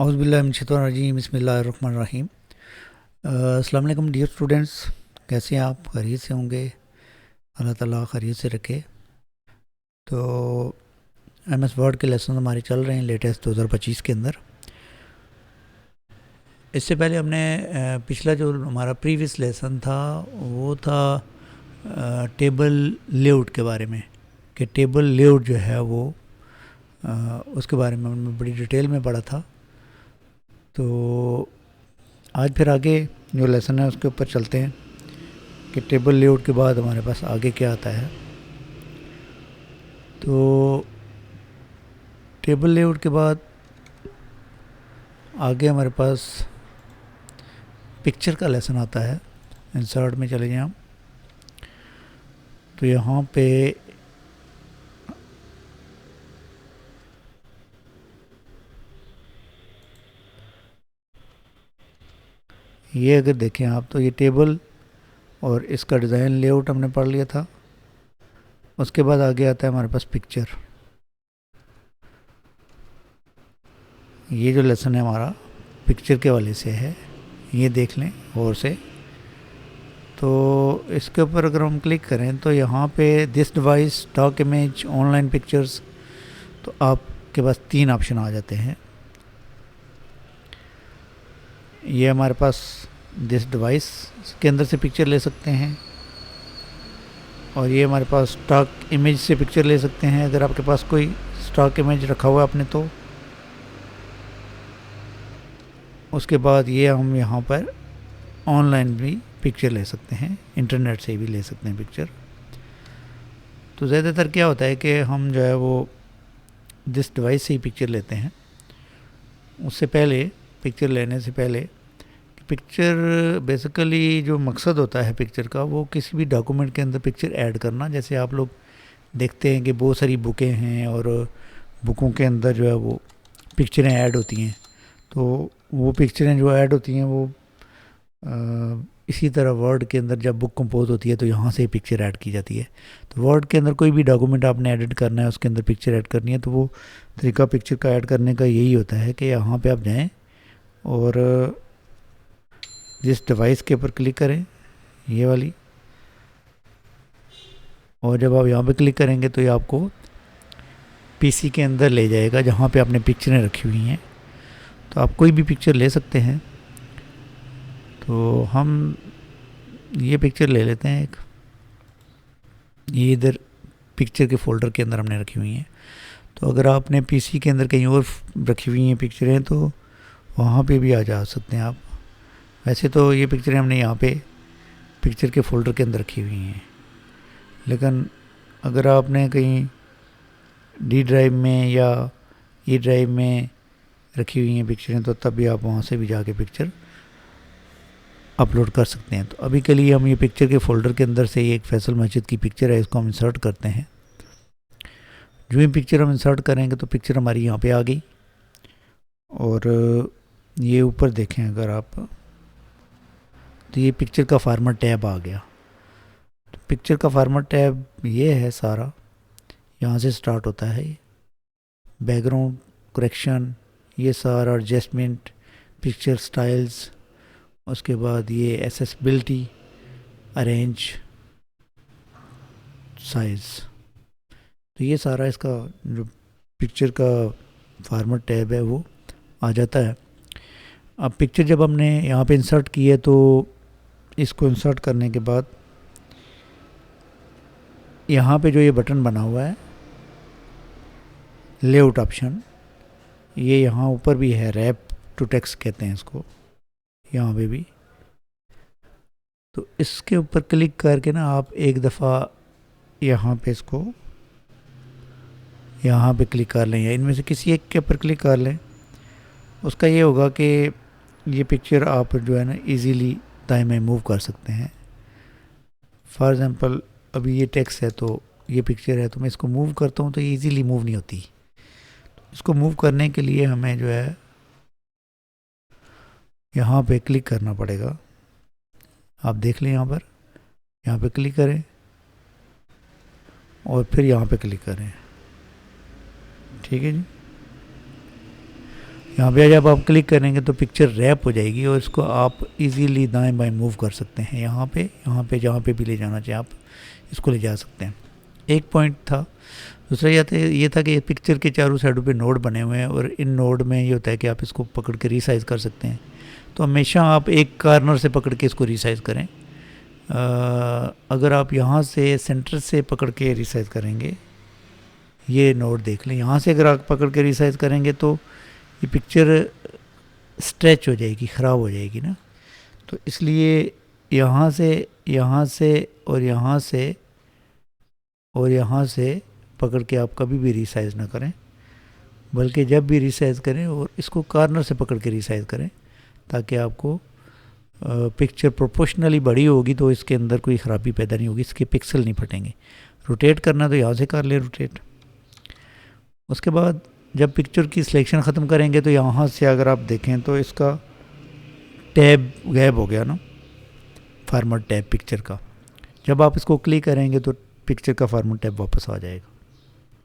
औज़ुबिल्लाहिमिनश्शैतानिर्रजीम बिस्मिल्लाहिर्रहमानिर्रहीम। अस्सलाम वालेकुम डियर स्टूडेंट्स, कैसे हैं आप? खैरियत से होंगे? अल्लाह ताला खैरियत से रखे। तो एमएस वर्ड के लेसन हमारे चल रहे हैं लेटेस्ट 2025 के अंदर। इससे पहले हमने पिछला जो हमारा प्रीवियस लेसन था वो था टेबल लेआउट के बारे में, कि टेबल लेआउट जो है वो उसके बारे में हमने बड़ी डिटेल में पढ़ा था। तो आज फिर आगे जो लेसन है उसके ऊपर चलते हैं कि टेबल लेआउट के बाद हमारे पास आगे क्या आता है। तो टेबल लेआउट के बाद आगे हमारे पास पिक्चर का लेसन आता है। इंसर्ट में चले जाएं हम, तो यहाँ पे ये अगर देखें आप तो ये टेबल और इसका डिज़ाइन लेआउट हमने पढ़ लिया था। उसके बाद आगे आता है हमारे पास पिक्चर। ये जो लेसन है हमारा पिक्चर के वाले से है, ये देख लें और से। तो इसके ऊपर अगर हम क्लिक करें तो यहाँ पे this device stock image online pictures, तो आपके पास 3 ऑप्शन आ जाते हैं। ये हमारे पास दिस डिवाइस के अंदर से पिक्चर ले सकते हैं, और ये हमारे पास स्टॉक इमेज से पिक्चर ले सकते हैं अगर आपके पास कोई स्टॉक इमेज रखा हुआ है आपने तो। उसके बाद ये हम यहाँ पर ऑनलाइन भी पिक्चर ले सकते हैं, इंटरनेट से भी ले सकते हैं पिक्चर। तो ज़्यादातर क्या होता है कि हम जो है वो जिस डिवाइस से ही पिक्चर लेते हैं, उससे पहले पिक्चर लेने से पहले पिक्चर बेसिकली जो मकसद होता है पिक्चर का वो किसी भी डॉक्यूमेंट के अंदर पिक्चर ऐड करना। जैसे आप लोग देखते हैं कि बहुत सारी बुकें हैं और बुकों के अंदर जो है वो पिक्चरें ऐड होती हैं। तो वो पिक्चरें जो ऐड होती हैं वो इसी तरह वर्ड के अंदर जब बुक कंपोज होती है तो यहाँ से पिक्चर ऐड की जाती है। तो वर्ड के अंदर कोई भी डॉक्यूमेंट आपने एडिट करना है, उसके अंदर पिक्चर ऐड करनी है, तो वो तरीका पिक्चर का ऐड करने का यही होता है कि यहाँ पे आप जाएं और जिस डिवाइस के ऊपर क्लिक करें, ये वाली, और जब आप यहाँ पे क्लिक करेंगे तो ये आपको पीसी के अंदर ले जाएगा जहाँ पे आपने पिक्चरें रखी हुई हैं। तो आप कोई भी पिक्चर ले सकते हैं। तो हम ये पिक्चर ले लेते हैं एक, ये इधर पिक्चर के फोल्डर के अंदर हमने रखी हुई हैं। तो अगर आपने पीसी के अंदर कहीं और रखी हुई हैं पिक्चरें तो वहाँ पे भी आ जा सकते हैं आप। वैसे तो ये पिक्चरें हमने यहाँ पे पिक्चर के फोल्डर के अंदर रखी हुई हैं, लेकिन अगर आपने कहीं डी ड्राइव में या ई ड्राइव में रखी हुई हैं पिक्चरें तो तब भी आप वहाँ से भी जाके पिक्चर अपलोड कर सकते हैं। तो अभी के लिए हम ये पिक्चर के फोल्डर के अंदर से ये एक फैसल मस्जिद की पिक्चर है, इसको हम इंसर्ट करते हैं। जो ही पिक्चर हम इंसर्ट करेंगे तो पिक्चर हमारी यहाँ पे आ गई। और ये ऊपर देखें अगर आप, तो ये पिक्चर का फार्मेट टैब आ गया। तो पिक्चर का फार्मेट टैब ये है सारा, यहाँ से स्टार्ट होता है। बैकग्राउंड करेक्शन, ये सारा एडजस्टमेंट, पिक्चर स्टाइल्स, उसके बाद ये एसेसिबिलिटी, अरेंज, साइज। तो ये सारा इसका जो पिक्चर का फार्मेट टैब है वो आ जाता है। अब पिक्चर जब हमने यहाँ पे इंसर्ट की है तो इसको इंसर्ट करने के बाद यहाँ पे जो ये बटन बना हुआ है लेआउट ऑप्शन, ये यहाँ ऊपर भी है, रैप टू टेक्स्ट कहते हैं इसको, यहाँ पे भी। तो इसके ऊपर क्लिक करके ना आप एक दफ़ा यहाँ पे इसको यहाँ पे क्लिक कर लें या इनमें से किसी एक के ऊपर क्लिक कर लें। उसका ये होगा कि ये पिक्चर आप जो है ना इजीली दाएं में मूव कर सकते हैं। फॉर एग्ज़ाम्पल अभी ये टेक्स्ट है तो ये पिक्चर है, तो मैं इसको मूव करता हूँ तो ये ईज़िली मूव नहीं होती। इसको मूव करने के लिए हमें जो है यहाँ पे क्लिक करना पड़ेगा। आप देख लें यहाँ पे क्लिक करें और फिर यहाँ पे क्लिक करें। ठीक है जी। यहाँ पे जब आप क्लिक करेंगे तो पिक्चर रैप हो जाएगी और इसको आप इजीली दाएं बाएं मूव कर सकते हैं। यहाँ पे जहाँ पे भी ले जाना चाहिए आप इसको ले जा सकते हैं। एक पॉइंट था। दूसरा ये था कि पिक्चर के चारों साइडों पे नोड बने हुए हैं और इन नोड में ये होता है कि आप इसको पकड़ के रीसाइज़ कर सकते हैं। तो हमेशा आप एक कॉर्नर से पकड़ के इसको रीसाइज़ करें। अगर आप यहाँ से सेंटर से पकड़ के रीसाइज़ करेंगे, ये नोड देख लें, यहाँ से अगर आप पकड़ के रीसाइज़ करेंगे तो ये पिक्चर स्ट्रेच हो जाएगी, ख़राब हो जाएगी ना। तो इसलिए यहाँ से और यहाँ से पकड़ के आप कभी भी रीसाइज़ ना करें, बल्कि जब भी रीसाइज़ करें और इसको कॉर्नर से पकड़ के रीसाइज़ करें, ताकि आपको पिक्चर प्रोपोर्शनली बड़ी होगी तो इसके अंदर कोई ख़राबी पैदा नहीं होगी, इसके पिक्सल नहीं फटेंगे। रोटेट करना तो यहाँ से कर ले रोटेट। उसके बाद जब पिक्चर की सिलेक्शन ख़त्म करेंगे तो यहाँ से अगर आप देखें तो इसका टैब गायब हो गया ना, फार्मेट टैब पिक्चर का। जब आप इसको क्लिक करेंगे तो पिक्चर का फार्मेट टैब वापस आ जाएगा।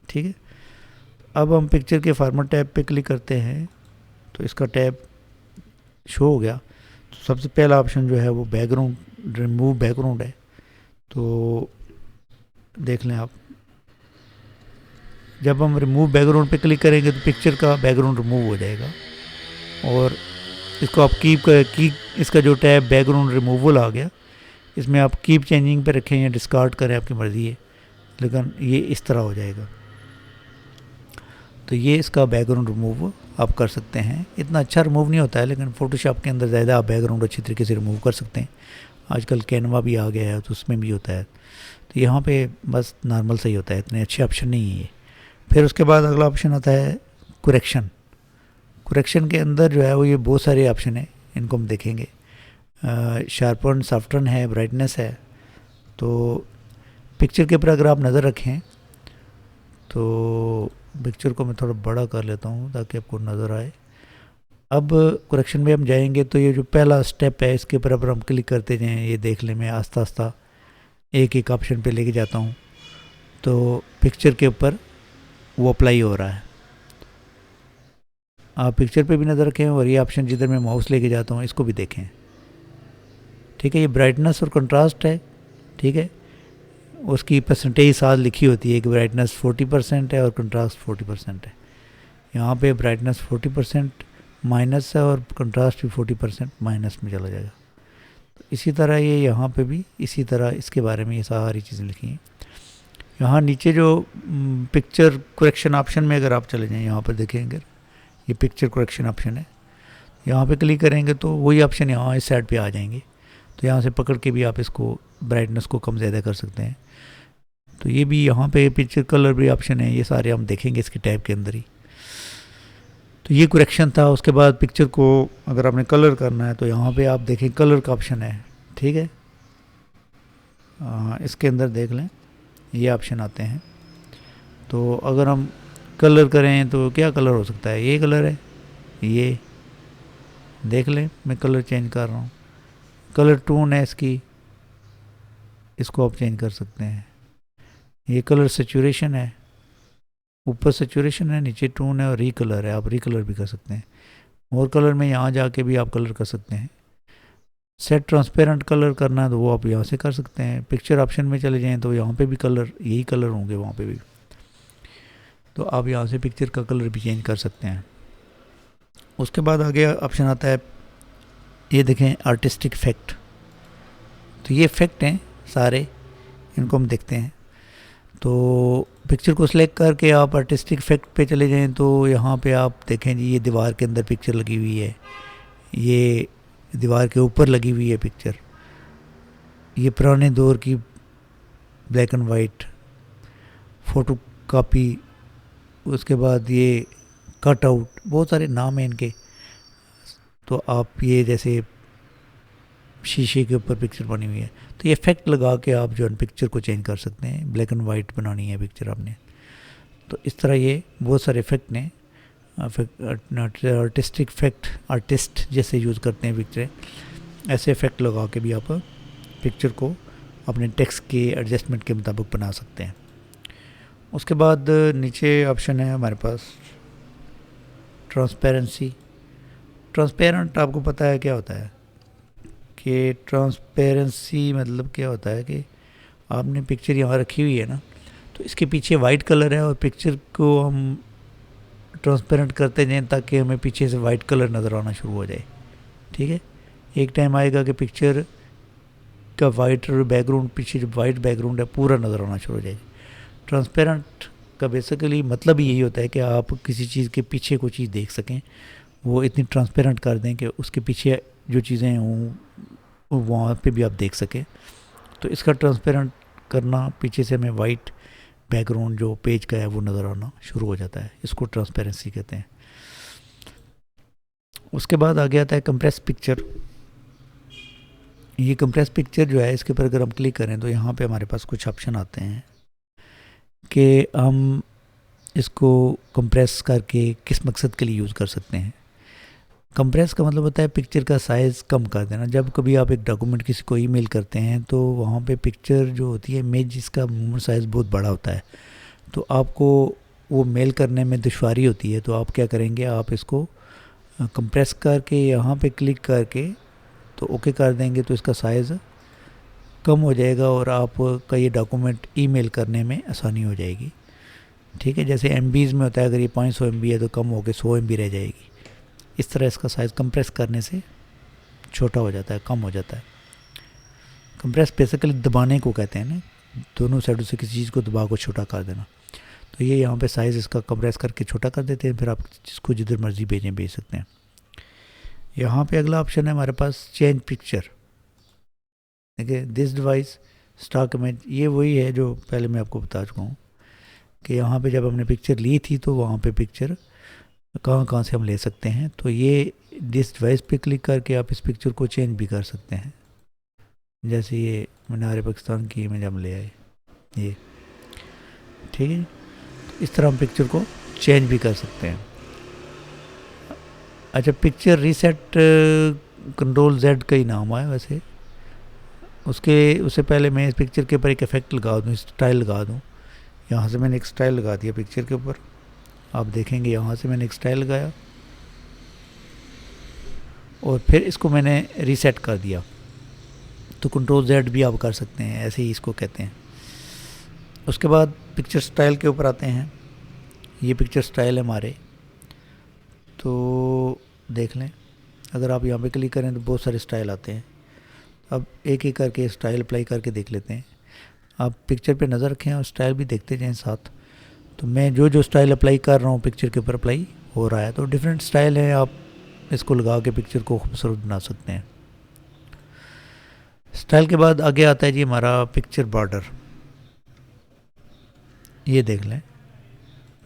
ठीक है, अब हम पिक्चर के फार्मेट टैब पे क्लिक करते हैं तो इसका टैब शो हो गया। तो सबसे पहला ऑप्शन जो है वो बैकग्राउंड, रिमूव बैकग्राउंड है। तो देख लें आप, जब हम रिमूव बैकग्राउंड पे क्लिक करेंगे तो पिक्चर का बैकग्राउंड रिमूव हो जाएगा। और इसको आप इसका जो टैब बैकग्राउंड रिमूवल आ गया, इसमें आप कीप चेंजिंग पे रखें या डिस्कार्ड करें, आपकी मर्ज़ी है, लेकिन ये इस तरह हो जाएगा। तो ये इसका बैकग्राउंड रिमूव आप कर सकते हैं। इतना अच्छा रिमूव नहीं होता है, लेकिन फ़ोटोशॉप के अंदर ज़्यादा आप बैकग्राउंड अच्छी तरीके से रिमूव कर सकते हैं। आजकल कैनवा भी आ गया है तो उसमें भी होता है। तो यहाँ पे बस नॉर्मल सही होता है, इतने अच्छे ऑप्शन नहीं है ये। फिर उसके बाद अगला ऑप्शन आता है करेक्शन। करेक्शन के अंदर जो है वो ये बहुत सारे ऑप्शन है, इनको हम देखेंगे। शार्पन, सॉफ्टन है, ब्राइटनेस है। तो पिक्चर के ऊपर अगर आप नज़र रखें तो पिक्चर को मैं थोड़ा बड़ा कर लेता हूँ ताकि आपको नज़र आए। अब करेक्शन में हम जाएंगे तो ये जो पहला स्टेप है इसके ऊपर हम क्लिक करते जाएँ, ये देख लें, मैं आस्ता आस्ता एक एक ऑप्शन पे लेके जाता हूँ तो पिक्चर के ऊपर वो अप्लाई हो रहा है। आप पिक्चर पे भी नज़र रखें और ये ऑप्शन जिधर मैं माउस लेके जाता हूँ इसको भी देखें। ठीक है, ये ब्राइटनेस और कंट्रास्ट है। ठीक है, उसकी परसेंटेज साथ लिखी होती है कि ब्राइटनेस 40% है और कंट्रास्ट 40% है। यहाँ पे ब्राइटनेस 40% माइनस है और कंट्रास्ट भी 40% माइनस में चला जाएगा। तो इसी तरह ये यहाँ पे भी इसी तरह इसके बारे में ये सारी चीज़ें लिखी हैं। यहाँ नीचे जो पिक्चर करेक्शन ऑप्शन में अगर आप चले जाएँ, यहाँ पर देखेंगे ये पिक्चर करेक्शन ऑप्शन है, यहाँ पे क्लिक करेंगे तो वही ऑप्शन यहाँ इस साइड पे आ जाएंगे। तो यहाँ से पकड़ के भी आप इसको ब्राइटनेस को कम ज़्यादा कर सकते हैं। तो ये भी यहाँ पे पिक्चर कलर भी ऑप्शन है, ये सारे हम देखेंगे इसके टैब के अंदर ही। तो ये करेक्शन था। उसके बाद पिक्चर को अगर आपने कलर करना है तो यहाँ पे आप देखें कलर का ऑप्शन है। ठीक है, इसके अंदर देख लें ये ऑप्शन आते हैं। तो अगर हम कलर करें तो क्या कलर हो सकता है, ये कलर है, ये देख लें, मैं कलर चेंज कर रहा हूँ। कलर टोन है इसकी, इसको आप चेंज कर सकते हैं। ये कलर सेचुरेशन है, ऊपर सेचुरेशन है, नीचे टोन है और रीकलर है, आप रीकलर भी कर सकते हैं। और कलर में यहाँ जाके भी आप कलर कर सकते हैं। सेट ट्रांसपेरेंट कलर करना है तो वो आप यहाँ से कर सकते हैं। पिक्चर ऑप्शन में चले जाएँ तो यहाँ पे भी कलर, यही कलर होंगे वहाँ पे भी, तो आप यहाँ से पिक्चर का कलर भी चेंज कर सकते हैं। उसके बाद आगे ऑप्शन आता है, ये देखें आर्टिस्टिक इफेक्ट। तो ये इफेक्ट हैं सारे, इनको हम देखते हैं। तो पिक्चर को सिलेक्ट करके आप आर्टिस्टिक इफेक्ट पे चले जाएं तो यहाँ पे आप देखें जी, ये दीवार के अंदर पिक्चर लगी हुई है, ये दीवार के ऊपर लगी हुई है पिक्चर, ये पुराने दौर की black and white photo copy, उसके बाद ये कट आउट, बहुत सारे नाम हैं इनके। तो आप ये जैसे शीशे के ऊपर पिक्चर बनी हुई है तो ये इफेक्ट लगा के आप जो है पिक्चर को चेंज कर सकते हैं। ब्लैक एंड वाइट बनानी है पिक्चर आपने, तो इस तरह ये बहुत सारे इफेक्ट ने आर्टिस्टिक इफेक्ट, आर्टिस्ट जैसे यूज़ करते हैं पिक्चर, ऐसे इफेक्ट लगा के भी आप पिक्चर को अपने टेक्स्ट के एडजस्टमेंट के मुताबिक बना सकते हैं। उसके बाद नीचे ऑप्शन है हमारे पास ट्रांसपेरेंसी। ट्रांसपेरेंट आपको पता है क्या होता है कि ट्रांसपेरेंसी मतलब क्या होता है कि आपने पिक्चर यहाँ रखी हुई है ना, तो इसके पीछे वाइट कलर है और पिक्चर को हम ट्रांसपेरेंट करते जाएं ताकि हमें पीछे से वाइट कलर नज़र आना शुरू हो जाए। ठीक है, एक टाइम आएगा कि पिक्चर का वाइट बैकग्राउंड, पीछे जो वाइट बैकग्राउंड है पूरा नज़र आना शुरू हो जाएगा। ट्रांसपेरेंट का बेसिकली मतलब ही यही होता है कि आप किसी चीज़ के पीछे कोई चीज़ देख सकें, वो इतनी ट्रांसपेरेंट कर दें कि उसके पीछे जो चीज़ें हों वहाँ पे भी आप देख सकें। तो इसका ट्रांसपेरेंट करना, पीछे से हमें वाइट बैकग्राउंड जो पेज का है वो नज़र आना शुरू हो जाता है, इसको ट्रांसपेरेंसी कहते हैं। उसके बाद आगे आता है कंप्रेस पिक्चर। ये कंप्रेस पिक्चर जो है, इसके ऊपर अगर हम क्लिक करें तो यहाँ पे हमारे पास कुछ ऑप्शन आते हैं कि हम इसको कंप्रेस करके किस मकसद के लिए यूज़ कर सकते हैं। कंप्रेस का मतलब होता है पिक्चर का साइज़ कम कर देना। जब कभी आप एक डॉक्यूमेंट किसी को ईमेल करते हैं तो वहाँ पे पिक्चर जो होती है, इमेज, इसका मूवमेंट साइज़ बहुत बड़ा होता है, तो आपको वो मेल करने में दुश्वारी होती है। तो आप क्या करेंगे, आप इसको कंप्रेस करके यहाँ पे क्लिक करके तो ओके कर देंगे तो इसका साइज़ कम हो जाएगा और आपका ये डॉक्यूमेंट ईमेल करने में आसानी हो जाएगी। ठीक है, जैसे MBs में होता है, अगर ये 500 MB है तो कम होकर 100 MB रह जाएगी। इस तरह इसका साइज़ कंप्रेस करने से छोटा हो जाता है, कम हो जाता है। कंप्रेस बेसिकली दबाने को कहते हैं ना, दोनों साइडों से किसी चीज़ को दबा को छोटा कर देना। तो ये यहाँ पे साइज़ इसका कंप्रेस करके छोटा कर देते हैं, फिर आप जिसको जिधर मर्जी भेज सकते हैं। यहाँ पे अगला ऑप्शन है हमारे पास चेंज पिक्चर। देखिए, दिस डिवाइस स्टॉक इमेज, ये वही है जो पहले मैं आपको बता चुका हूँ कि यहाँ पे जब हमने पिक्चर ली थी तो वहाँ पे पिक्चर कहाँ से हम ले सकते हैं। तो ये दिस डिवाइस पे क्लिक करके आप इस पिक्चर को चेंज भी कर सकते हैं। जैसे ये मीनार पाकिस्तान की इमेज हम ले आए, ये ठीक है। इस तरह हम पिक्चर को चेंज भी कर सकते हैं। अच्छा, पिक्चर रीसेट Ctrl+Z का ही नाम है वैसे। उससे पहले मैं इस पिक्चर के ऊपर एक इफेक्ट लगा दूँ, स्टाइल लगा दूँ। यहाँ से मैंने एक स्टाइल लगा दिया पिक्चर के ऊपर, आप देखेंगे यहाँ से मैंने एक स्टाइल लगाया और फिर इसको मैंने रीसेट कर दिया। तो Ctrl+Z भी आप कर सकते हैं, ऐसे ही इसको कहते हैं। उसके बाद पिक्चर स्टाइल के ऊपर आते हैं। ये पिक्चर स्टाइल है हमारे, तो देख लें, अगर आप यहाँ पे क्लिक करें तो बहुत सारे स्टाइल आते हैं। अब एक एक करके स्टाइल अप्लाई करके देख लेते हैं। आप पिक्चर पे नज़र रखें और स्टाइल भी देखते जाएं साथ। तो मैं जो स्टाइल अप्लाई कर रहा हूँ पिक्चर के ऊपर अप्लाई हो रहा है। तो डिफरेंट स्टाइल है, आप इसको लगा के पिक्चर को खूबसूरत बना सकते हैं। स्टाइल के बाद आगे आता है जी हमारा पिक्चर बॉर्डर। ये देख लें,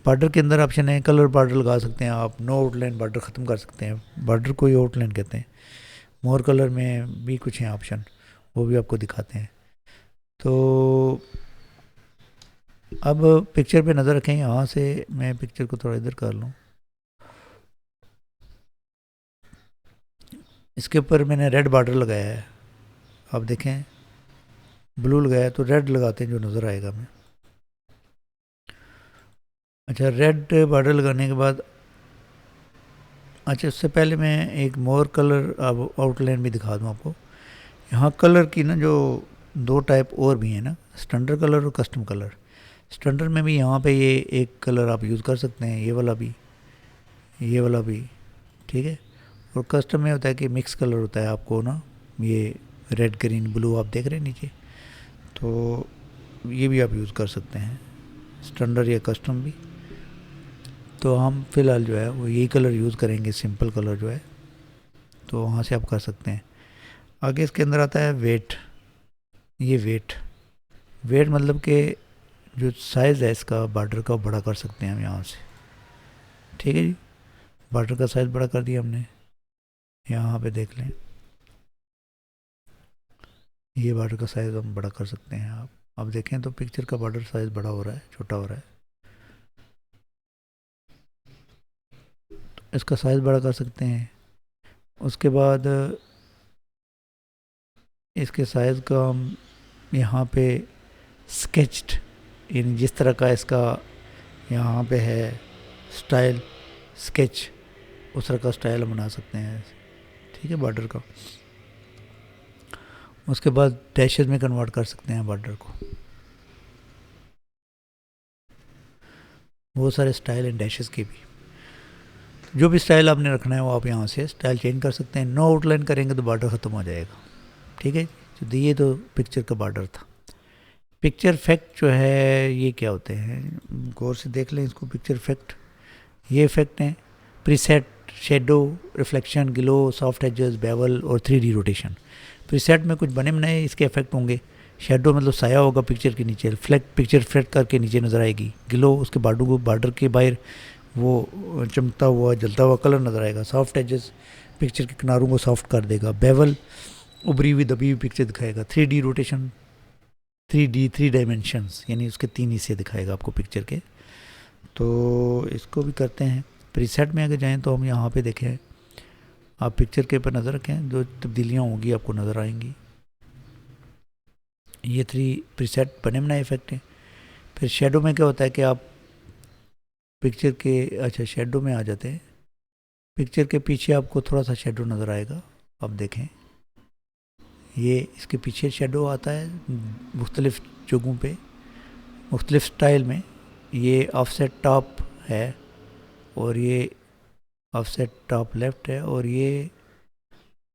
बॉर्डर के अंदर ऑप्शन है कलर बॉर्डर लगा सकते हैं आप, नो आउटलाइन बॉर्डर ख़त्म कर सकते हैं। बॉर्डर को ही आउटलाइन कहते हैं। मोर कलर में भी कुछ हैं ऑप्शन, वो भी आपको दिखाते हैं। तो अब पिक्चर पे नज़र रखें, यहाँ से मैं पिक्चर को थोड़ा इधर कर लूँ। इसके ऊपर मैंने रेड बॉर्डर लगाया है, आप देखें, ब्लू लगाया तो रेड लगाते हैं जो नज़र आएगा हमें। अच्छा, रेड बॉर्डर लगाने के बाद, अच्छा उससे पहले मैं एक मोर कलर अब आउटलाइन भी दिखा दूँ आपको। यहाँ कलर की ना जो दो टाइप और भी हैं ना, स्टैंडर्ड कलर और कस्टम कलर। स्टैंडर्ड में भी यहाँ पे ये एक कलर आप यूज़ कर सकते हैं, ये वाला भी, ये वाला भी, ठीक है। और कस्टम में होता है कि मिक्स कलर होता है, आपको ना ये रेड ग्रीन ब्लू आप देख रहे हैं नीचे, तो ये भी आप यूज़ कर सकते हैं, स्टैंडर्ड या कस्टम भी। तो हम फ़िलहाल जो है वो यही कलर यूज़ करेंगे, सिंपल कलर जो है, तो वहाँ से आप कर सकते हैं। आगे इसके अंदर आता है वेट। ये वेट मतलब कि जो साइज़ है इसका बॉर्डर का बड़ा कर सकते हैं हम यहाँ से, ठीक है जी। बॉर्डर का साइज़ बड़ा कर दिया हमने, यहाँ पे देख लें, ये बॉर्डर का साइज़ हम बड़ा कर सकते हैं। आप अब देखें तो पिक्चर का बॉर्डर साइज़ बड़ा हो रहा है, छोटा हो रहा है, तो इसका साइज़ बड़ा कर सकते हैं। उसके बाद इसके साइज़ का हम यहाँ पे स्केच्ड, यानी जिस तरह का इसका यहाँ पे है स्टाइल स्केच, उस तरह का स्टाइल बना सकते हैं, ठीक है, बॉर्डर का। उसके बाद डैशेज में कन्वर्ट कर सकते हैं बॉर्डर को। बहुत सारे स्टाइल हैं डैशेज के भी, जो भी स्टाइल आपने रखना है वो आप यहाँ से स्टाइल चेंज कर सकते हैं। नो आउटलाइन करेंगे तो बॉर्डर ख़त्म हो जाएगा, ठीक है। तो ये तो पिक्चर का बॉर्डर था। पिक्चर इफेक्ट जो है ये क्या होते हैं, गौर से देख लें इसको। पिक्चर इफेक्ट, ये इफेक्ट हैं preset, shadow, reflection, glow, soft edges, bevel और 3D रोटेशन। प्रीसेट में कुछ बने बनाए इसके इफेक्ट होंगे। शेडो मतलब साया होगा पिक्चर के नीचे, रिफ्लेक्ट पिक्चर रिफ्लेक्ट करके नीचे नज़र आएगी। ग्लो उसके बॉर्डर के बाहर वो चमकता हुआ जलता हुआ कलर नज़र आएगा। सॉफ्ट एजेस पिक्चर के किनारों को सॉफ्ट कर देगा। बेवल उभरी हुई दबी हुई पिक्चर दिखाएगा। 3D रोटेशन, 3 डायमेंशंस यानी उसके 3 हिस्से दिखाएगा आपको पिक्चर के। तो इसको भी करते हैं। प्रीसेट में अगर जाएं तो हम यहाँ पे देखें, आप पिक्चर के ऊपर नज़र रखें, जो तब्दीलियाँ होंगी आपको नज़र आएंगी। ये 3 प्रीसेट बने बनाए इफेक्ट हैं। फिर शेडो में क्या होता है कि आप पिक्चर के, अच्छा शेडो में आ जाते हैं। पिक्चर के पीछे आपको थोड़ा सा शेडो नज़र आएगा, आप देखें ये इसके पीछे शेडो आता है मुख्तलिफ जगहों पे, मुख्तलिफ स्टाइल में। ये ऑफसेट टॉप है और ये ऑफसेट टॉप लेफ़्ट है और ये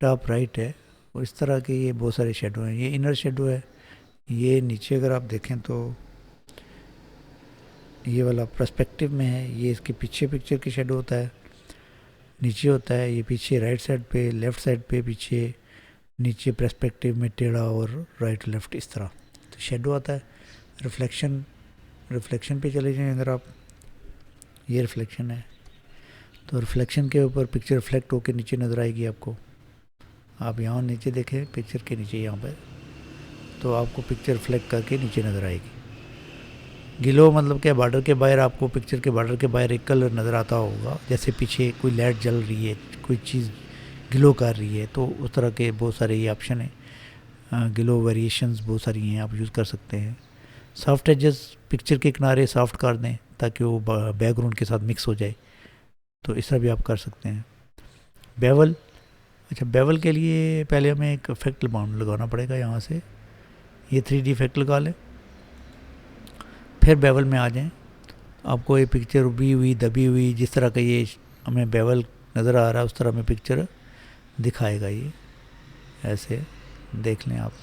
टॉप राइट है, और इस तरह के ये बहुत सारे शेडो हैं। ये इनर शेडो है। ये नीचे अगर आप देखें तो ये वाला पर्सपेक्टिव में है, ये इसके पीछे पिक्चर की शेडो होता है, नीचे होता है। ये पीछे राइट साइड पे, लेफ़्ट साइड पे पीछे, नीचे पर्सपेक्टिव में टेढ़ा और राइट लेफ़्ट, इस तरह तो शेडो आता है। रिफ्लेक्शन, रिफ्लेक्शन पे चले जाएं अगर आप, ये रिफ्लेक्शन है तो रिफ्लेक्शन के ऊपर पिक्चर रिफ्लेक्ट होकर नीचे नज़र आएगी आपको। आप यहाँ नीचे देखें पिक्चर के नीचे यहाँ पर, तो आपको पिक्चर रिफ्लेक्ट करके नीचे नज़र आएगी। गिलो मतलब क्या, बॉर्डर के बाहर आपको पिक्चर के बॉर्डर के बाहर एक कलर नज़र आता होगा, जैसे पीछे कोई लाइट जल रही है, कोई चीज़ ग्लो कर रही है, तो उस तरह के बहुत सारे ये ऑप्शन हैं। ग्लो वेरिएशंस बहुत सारी हैं, आप यूज़ कर सकते हैं। सॉफ्ट एजेस पिक्चर के किनारे सॉफ्ट कर दें ताकि वो बैकग्राउंड के साथ मिक्स हो जाए, तो इस तरह भी आप कर सकते हैं। बेवल, अच्छा बेवल के लिए पहले हमें एक इफेक्ट लगाना पड़ेगा यहाँ से। ये 3D इफेक्ट लगा लें, फिर बेवल में आ जाएं। आपको ये पिक्चर उभी हुई दबी हुई जिस तरह का ये हमें बेवल नज़र आ रहा है उस तरह में पिक्चर दिखाएगा। ये ऐसे देख लें आप,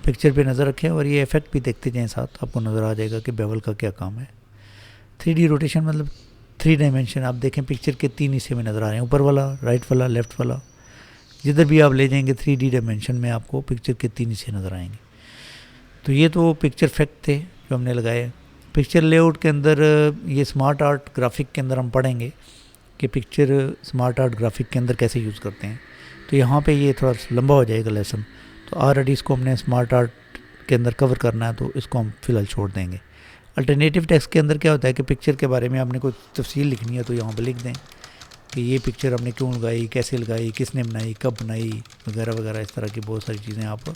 पिक्चर पे नज़र रखें और ये इफेक्ट भी देखते जाएं साथ, आपको नज़र आ जाएगा कि बेवल का क्या काम है। 3D रोटेशन मतलब 3 डायमेंशन, आप देखें पिक्चर के 3 हिस्से में नज़र आ रहे हैं, ऊपर वाला, राइट वाला, लेफ़्ट वाला, जिधर भी आप ले जाएंगे 3D डायमेंशन में आपको पिक्चर के 3 हिस्से नज़र आएंगे। तो ये तो पिक्चर इफेक्ट थे जो हमने लगाए। पिक्चर लेआउट के अंदर ये स्मार्ट आर्ट ग्राफिक के अंदर हम पढ़ेंगे कि पिक्चर स्मार्ट आर्ट ग्राफिक के अंदर कैसे यूज़ करते हैं। तो यहाँ पे ये थोड़ा लंबा हो जाएगा लेसन, तो ऑलरेडी इसको हमने स्मार्ट आर्ट के अंदर कवर करना है, तो इसको हम फ़िलहाल छोड़ देंगे। अल्टरनेटिव टेक्स्ट के अंदर क्या होता है कि पिक्चर के बारे में आपने कोई तफसील लिखनी है तो यहाँ पर लिख दें कि ये पिक्चर हमने क्यों लगाई, कैसे लगाई, किसने बनाई, कब बनाई, वगैरह वगैरह, इस तरह की बहुत सारी चीज़ें आप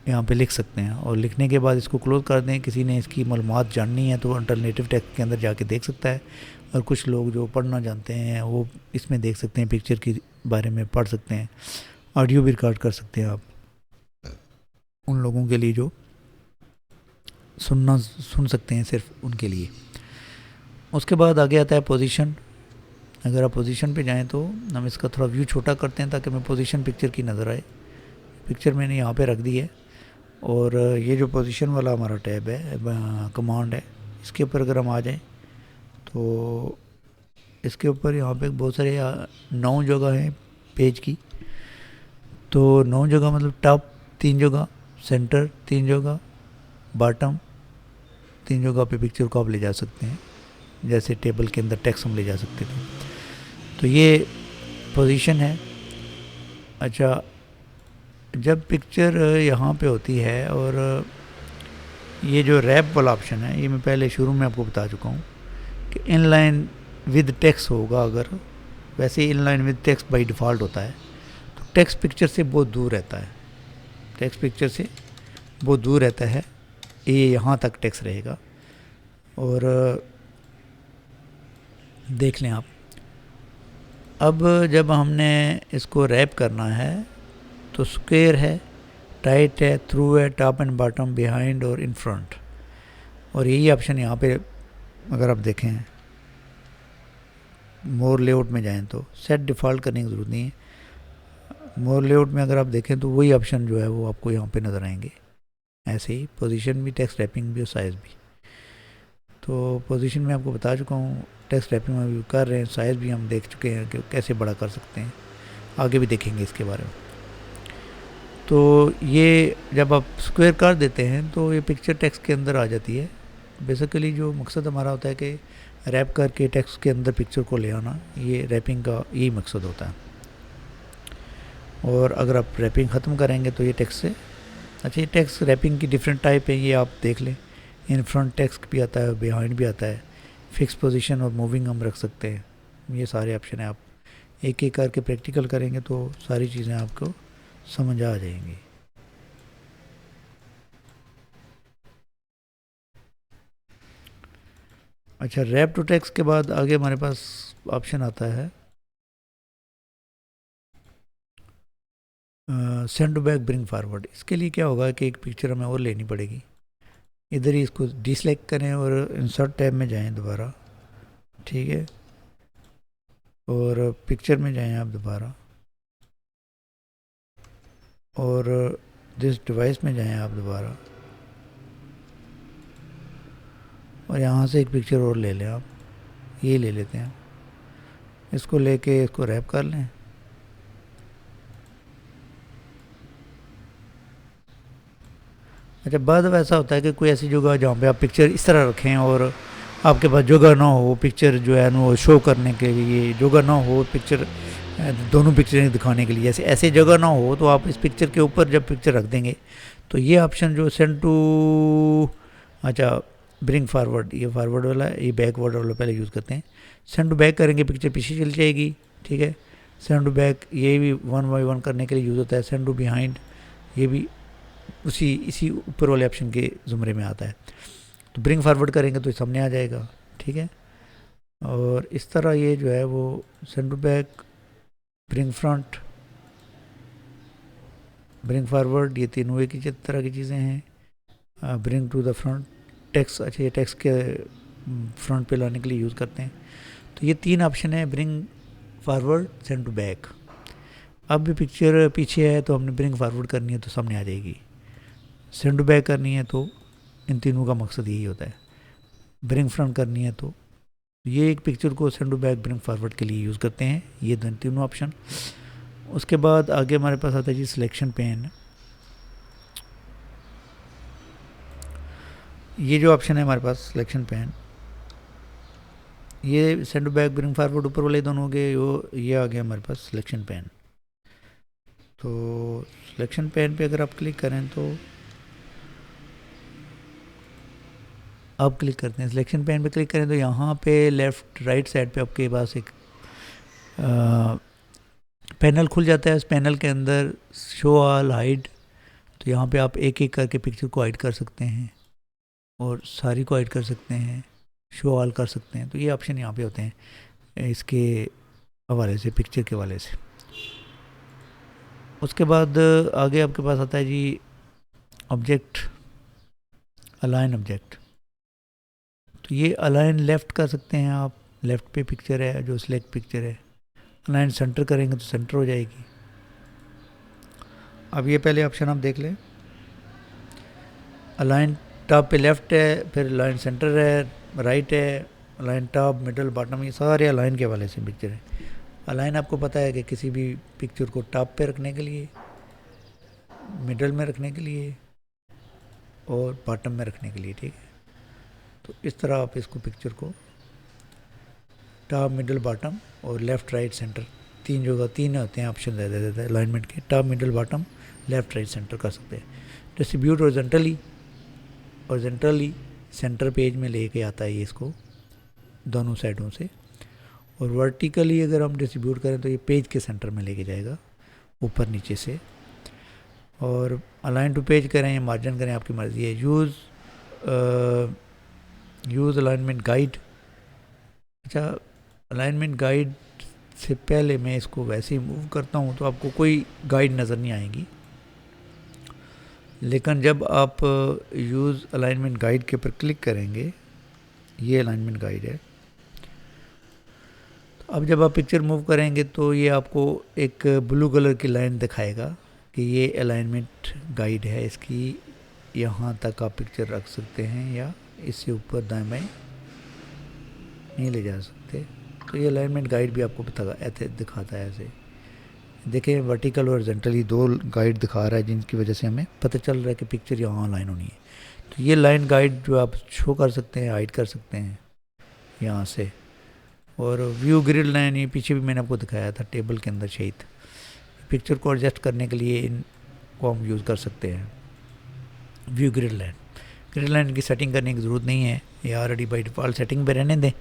यहाँ पे लिख सकते हैं। और लिखने के बाद इसको क्लोज कर दें। किसी ने इसकी मालूमात जाननी है तो अल्टरनेटिव टेक्स्ट के अंदर जाके देख सकता है, और कुछ लोग जो पढ़ना जानते हैं वो इसमें देख सकते हैं, पिक्चर के बारे में पढ़ सकते हैं। ऑडियो भी रिकॉर्ड कर सकते हैं आप, उन लोगों के लिए जो सुन सकते हैं, सिर्फ उनके लिए। उसके बाद आगे आता है पोजीशन। अगर आप पोजीशन पे जाएं तो हम इसका थोड़ा व्यू छोटा करते हैं ताकि हमें पोजीशन पिक्चर की नज़र आए। पिक्चर मैंने यहाँ पे रख दी है, और ये जो पोजीशन वाला हमारा टैब है, कमांड है, इसके ऊपर अगर हम आ जाएं तो इसके ऊपर यहाँ पे बहुत सारे 9 जगह हैं पेज की। तो 9 जगह मतलब टॉप 3 जगह, सेंटर 3 जगह, बॉटम 3 जगह पे पिक्चर को आप ले जा सकते हैं, जैसे टेबल के अंदर टेक्स्ट हम ले जा सकते थे। तो ये पोजीशन है। अच्छा, जब पिक्चर यहाँ पे होती है, और ये जो रैप वाला ऑप्शन है, ये मैं पहले शुरू में आपको बता चुका हूँ कि इनलाइन विद टेक्स्ट होगा। अगर वैसे inline with text by default होता है, तो टेक्स्ट पिक्चर से बहुत दूर रहता है, टेक्स्ट पिक्चर से बहुत दूर रहता है, ये यहाँ तक टेक्स्ट रहेगा। और देख लें आप, अब जब हमने इसको रैप करना है तो स्क्वायर है, टाइट है, थ्रू है, टॉप एंड बॉटम, बिहाइंड और इन फ्रंट। और यही ऑप्शन यहाँ पे अगर आप देखें, मोर लेआउट में जाएं तो सेट डिफ़ॉल्ट करने की ज़रूरत नहीं है। मोर लेआउट में अगर आप देखें तो वही ऑप्शन जो है वो आपको यहाँ पे नज़र आएंगे। ऐसे ही पोजीशन भी, टेक्स्ट रैपिंग भी और साइज़ भी। तो पोजीशन में आपको बता चुका हूँ, टेक्स्ट रैपिंग में भी कर रहे हैं, साइज़ भी हम देख चुके हैं कि कैसे बड़ा कर सकते हैं, आगे भी देखेंगे इसके बारे में। तो ये जब आप स्क्वायर कर देते हैं तो ये पिक्चर टेक्स्ट के अंदर आ जाती है। बेसिकली जो मकसद हमारा होता है कि रैप करके टेक्स्ट के अंदर पिक्चर को ले आना, ये रैपिंग का यही मकसद होता है। और अगर आप रैपिंग ख़त्म करेंगे तो ये टेक्स्ट से, अच्छा ये टेक्स्ट रैपिंग की डिफरेंट टाइप है, ये आप देख लें। इन फ्रंट टेक्स्ट भी आता है, बिहाइंड भी आता है, फिक्स पोजीशन और मूविंग हम रख सकते हैं। ये सारे ऑप्शन हैं। आप एक एक करके प्रैक्टिकल करेंगे तो सारी चीज़ें आपको समझ आ जाएंगी। अच्छा, रैप टू टेक्स्ट के बाद आगे हमारे पास ऑप्शन आता है send to back, bring forward. इसके लिए क्या होगा कि एक पिक्चर हमें और लेनी पड़ेगी। इधर ही इसको डिसलाइक करें और इंसर्ट टैब में जाएं दोबारा, ठीक है, और पिक्चर में जाएं आप दोबारा, और दिस डिवाइस में जाएं आप दोबारा, और यहाँ से एक पिक्चर और ले लें आप। ये ले लेते हैं, इसको लेके इसको रैप कर लें। अच्छा, बाद में ऐसा होता है कि कोई ऐसी जगह जहाँ पे आप पिक्चर इस तरह रखें और आपके पास जगह ना हो पिक्चर जो है ना वो शो करने के लिए, जगह ना हो पिक्चर, दोनों पिक्चरें दिखाने के लिए, ऐसे ऐसे जगह ना हो, तो आप इस पिक्चर के ऊपर जब पिक्चर रख देंगे तो ये ऑप्शन जो सेंड टू, अच्छा ब्रिंग फारवर्ड, ये फारवर्ड वाला है, ये बैकवर्ड वाला पहले यूज़ करते हैं। सेंड टू बैक करेंगे पिक्चर पीछे चल जाएगी, ठीक है। सेंड टू बैक ये भी 1 बाय 1 करने के लिए यूज़ होता है। सेंड टू बिहाइंड ये भी इसी ऊपर वाले ऑप्शन के ज़ुमरे में आता है। तो ब्रिंग फारवर्ड करेंगे तो सामने आ जाएगा, ठीक है। और इस तरह ये जो है वो send to back, bring front, bring forward, ये तीनों एक ही तरह की चीज़ें हैं। Bring to the front, text, अच्छा ये टेक्स्ट के फ्रंट पे लाने के लिए यूज़ करते हैं। तो ये 3 ऑप्शन है, bring forward, send to back. अब भी पिक्चर पीछे है तो हमने ब्रिंग फारवर्ड करनी है तो सामने आ जाएगी, सेंड टू बैक करनी है तो इन तीनों का मकसद यही होता है। ब्रिंग फ्रंट करनी है तो ये एक पिक्चर को send to back, bring forward के लिए यूज़ करते हैं, ये तीनों ऑप्शन। उसके बाद आगे हमारे पास आता है जी सिलेक्शन पेन। ये जो ऑप्शन है हमारे पास सिलेक्शन पेन, ये send to back, bring forward ऊपर वाले दोनों हो गए, ये आ गया हमारे पास सिलेक्शन पेन। तो सिलेक्शन पेन पे अगर आप क्लिक करें तो आप क्लिक करते हैं, सिलेक्शन पेन पे क्लिक करें तो यहाँ पे लेफ़्ट राइट साइड पे आपके पास एक पैनल खुल जाता है। इस पैनल के अंदर शो ऑल, हाइड, तो यहाँ पे आप एक एक करके पिक्चर को हाइड कर सकते हैं और सारी को हाइड कर सकते हैं, शो ऑल कर सकते हैं। तो ये ऑप्शन यहाँ पे होते हैं इसके हवाले से, पिक्चर के हवाले से। उसके बाद आगे आपके पास आता है जी ऑब्जेक्ट, अलाइन ऑब्जेक्ट। तो ये अलाइन लेफ़्ट कर सकते हैं आप, लेफ़्ट पे पिक्चर है जो सिलेक्ट पिक्चर है, अलाइन सेंटर करेंगे तो सेंटर हो जाएगी। अब ये पहले ऑप्शन आप देख लें, अलाइन टॉप पे लेफ़्ट है, फिर अलाइन सेंटर है, राइट है, अलाइन टॉप, मिडल, बॉटम, ये सारे अलाइन के वाले से पिक्चर है। अलाइन आपको पता है कि किसी भी पिक्चर को टॉप पे रखने के लिए, मिडल में रखने के लिए और बॉटम में रखने के लिए, ठीक है। तो इस तरह आप इसको पिक्चर को टॉप, मिडल, बॉटम और लेफ़्ट, राइट, सेंटर, 3 जगह 3 होते हैं ऑप्शन दे देते हैं अलाइनमेंट के, top, middle, bottom, left, right, centre कर सकते हैं। डिस्ट्रीब्यूट हॉरिजॉन्टली सेंटर पेज में लेके आता है ये इसको दोनों साइडों से, और वर्टिकली अगर हम डिस्ट्रीब्यूट करें तो ये पेज के सेंटर में लेके जाएगा ऊपर नीचे से। और अलाइन टू पेज करें या मार्जिन करें आपकी मर्ज़ी है। यूज़ अलाइनमेंट गाइड, अच्छा अलाइनमेंट गाइड से पहले मैं इसको वैसे ही मूव करता हूँ तो आपको कोई गाइड नज़र नहीं आएगी, लेकिन जब आप यूज़ अलाइनमेंट गाइड के ऊपर क्लिक करेंगे, ये अलाइनमेंट गाइड है, तो अब जब आप पिक्चर मूव करेंगे तो ये आपको एक ब्लू कलर की लाइन दिखाएगा कि ये अलाइनमेंट गाइड है, इसकी यहाँ तक आप पिक्चर रख सकते हैं या इससे ऊपर दाएं बाएं नहीं ले जा सकते। तो ये अलाइनमेंट गाइड भी आपको ऐसे दिखाता है। ऐसे देखें, वर्टिकल और हॉरिजॉन्टली दो गाइड दिखा रहा है, जिनकी वजह से हमें पता चल रहा है कि पिक्चर यहाँ लाइन होनी है। तो ये लाइन गाइड जो आप शो कर सकते हैं, हाइड कर सकते हैं यहाँ से। और व्यू ग्रिड लाइन, ये पीछे भी मैंने आपको दिखाया था टेबल के अंदर शहीद, पिक्चर को एडजस्ट करने के लिए इनको हम यूज़ कर सकते हैं। व्यू ग्रिड लाइन की सेटिंग करने की ज़रूरत नहीं है, ये ऑलरेडी बाई डिफ़ॉल्ट सेटिंग पे रहने दें।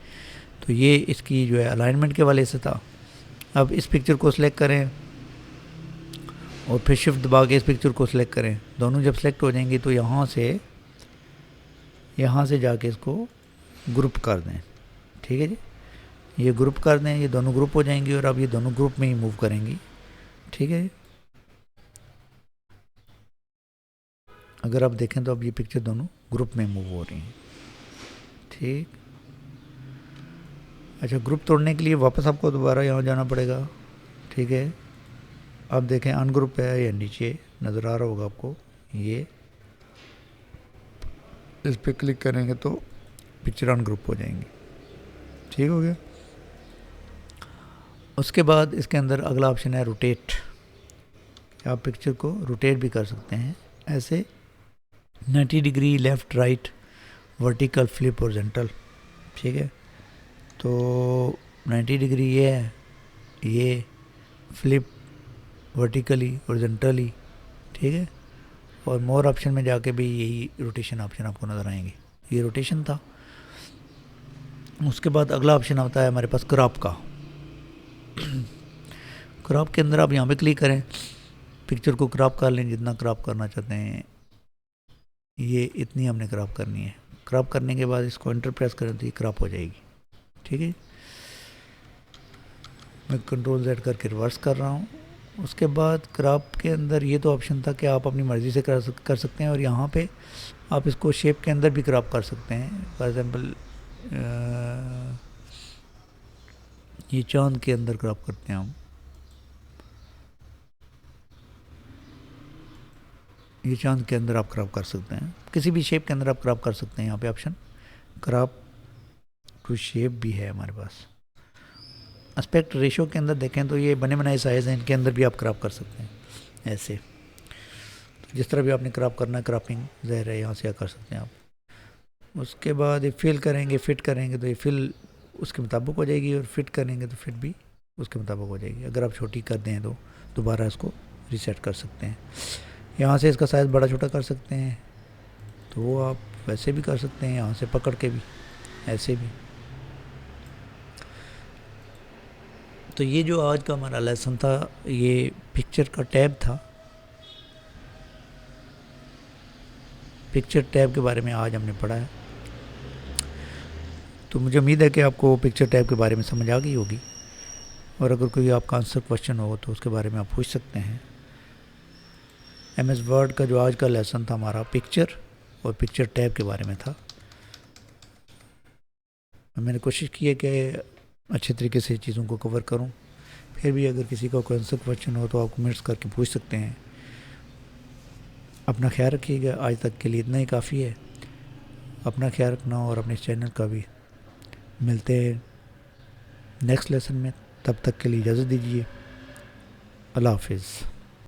तो ये इसकी जो है अलाइनमेंट के वाले से था। अब इस पिक्चर को सिलेक्ट करें और फिर शिफ्ट दबा के इस पिक्चर को सिलेक्ट करें। दोनों जब सेलेक्ट हो जाएंगी तो यहाँ से जाके इसको ग्रुप कर दें। ठीक है जी, ये ग्रुप कर दें, ये दोनों ग्रुप हो जाएंगी और अब ये दोनों ग्रुप में ही मूव करेंगी। ठीक है, अगर आप देखें तो अब ये पिक्चर दोनों ग्रुप में मूव हो रही हैं। ठीक, अच्छा, ग्रुप तोड़ने के लिए वापस आपको दोबारा यहाँ जाना पड़ेगा। ठीक है, अब देखें अनग्रुप है या नीचे नज़र आ रहा होगा आपको, ये इस पर क्लिक करेंगे तो पिक्चर अनग्रुप हो जाएंगी। ठीक हो गया। उसके बाद इसके अंदर अगला ऑप्शन है रोटेट। आप पिक्चर को रोटेट भी कर सकते हैं ऐसे 90 degree, left right, vertical, flip, horizontal. ठीक है, तो 90 डिग्री ये है, ये फ्लिप वर्टिकली, हॉरिजॉन्टली। ठीक है, और मोर ऑप्शन में जाके भी यही रोटेशन ऑप्शन आपको नज़र आएंगे। ये रोटेशन था। उसके बाद अगला ऑप्शन आता है हमारे पास क्रॉप का। क्रॉप के अंदर आप यहाँ पे क्लिक करें, पिक्चर को क्रॉप कर लें जितना क्रॉप करना चाहते हैं, ये इतनी हमने क्रॉप करनी है। क्रॉप करने के बाद इसको एंटर प्रेस करें तो ये क्रॉप हो जाएगी। ठीक है, मैं कंट्रोल Z करके रिवर्स कर रहा हूँ। उसके बाद क्रॉप के अंदर ये तो ऑप्शन था कि आप अपनी मर्ज़ी से कर सकते हैं, और यहाँ पे आप इसको शेप के अंदर भी क्रॉप कर सकते हैं। फॉर एग्ज़ाम्पल ये चांद के अंदर क्रॉप करते हैं हम, ये चांद के अंदर आप क्रॉप कर सकते हैं, किसी भी शेप के अंदर आप क्रॉप कर सकते हैं। यहाँ पे ऑप्शन क्रॉप टू शेप भी है हमारे पास। एस्पेक्ट रेशो के अंदर देखें तो ये बने बनाए साइज़ हैं, इनके अंदर भी आप क्रॉप कर सकते हैं ऐसे। तो जिस तरह भी आपने क्रॉप करना है, क्रॉपिंग ज़ाहिर है यहाँ से कर सकते हैं आप। उसके बाद ये फिल करेंगे, फिट करेंगे तो ये फिल उसके मुताबिक हो जाएगी, और फिट करेंगे तो फिट भी उसके मुताबिक हो जाएगी। अगर आप छोटी कर दें तो दोबारा इसको रीसेट कर सकते हैं। यहाँ से इसका साइज़ बड़ा छोटा कर सकते हैं, तो वो आप वैसे भी कर सकते हैं, यहाँ से पकड़ के भी, ऐसे भी। तो ये जो आज का हमारा लेसन था, ये पिक्चर का टैब था। पिक्चर टैब के बारे में आज हमने पढ़ा है। तो मुझे उम्मीद है कि आपको पिक्चर टैब के बारे में समझ आ गई होगी, और अगर कोई आपका आंसर क्वेश्चन हो तो उसके बारे में आप पूछ सकते हैं। MS वर्ड का जो आज का लेसन था हमारा पिक्चर और पिक्चर टैब के बारे में था। मैंने कोशिश की है कि अच्छे तरीके से चीज़ों को कवर करूं। फिर भी अगर किसी का कोई आंसर क्वेश्चन हो तो आप कमेंट्स करके पूछ सकते हैं। अपना ख्याल रखिएगा। आज तक के लिए इतना ही काफ़ी है। अपना ख्याल रखना और अपने चैनल का भी। मिलते हैं नेक्स्ट लेसन में, तब तक के लिए इजाज़त दीजिए। अल्लाह हाफिज़।